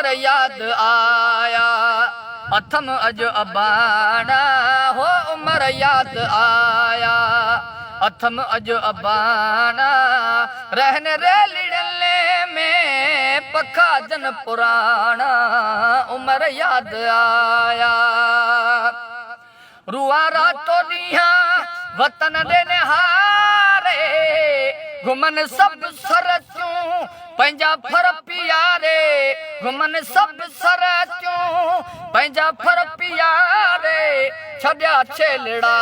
उमर याद आया अथम अज अबाना हो उमर याद आया अथम अज अबाना रहने रे लिड़ले में पखा जन पुराना उमर याद आया रुआ रातो दिया वतन दे निहारे घुमन सब सर चूं पंहिंजा फर पियारे घुमन सब सर चूं पंहिंजा फर पियारे छॾिया छेलड़ा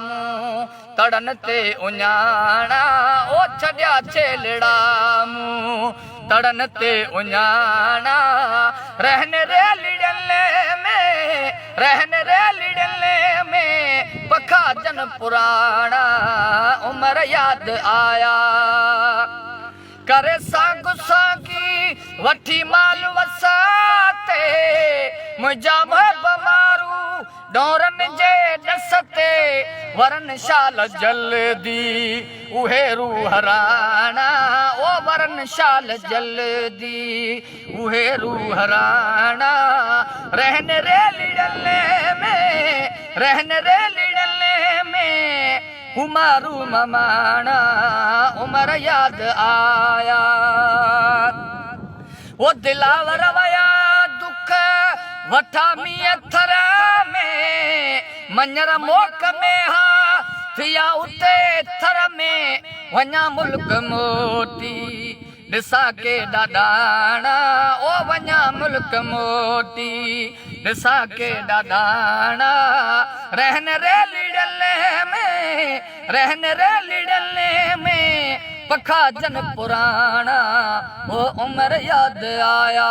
मूं तड़न ते उञाणा ओ छॾिया छेलड़ा मूं तड़न ते उञाणा रहने रे लिड़ले में रहने रे लिड़ले में पखा जन पुराना उमर याद आया करे साग सागी वठी माल वसाते मुंहिंजा बमारू डोरन जे डसते वरन शाल जल्दी उहे रूहराना ओ वरन शाल जल्दी उहे रूहराना रहन रे लिड़ले में रहन रे लिड़ले में उमरू ममाना उमर याद आया वो दिलावर वया दुख वठा मिया थर में मंजर मोक में हा थिया उते थर में वञा मुल्क मोटी ॾिसा के ॾाॾाणा ओ वञा मुल्क मोटी ॾिसा के ॾाॾाणा रहन रे लिड़ले में रहन रे लिड़ले में पखा जन पुराना वो उमर याद आया।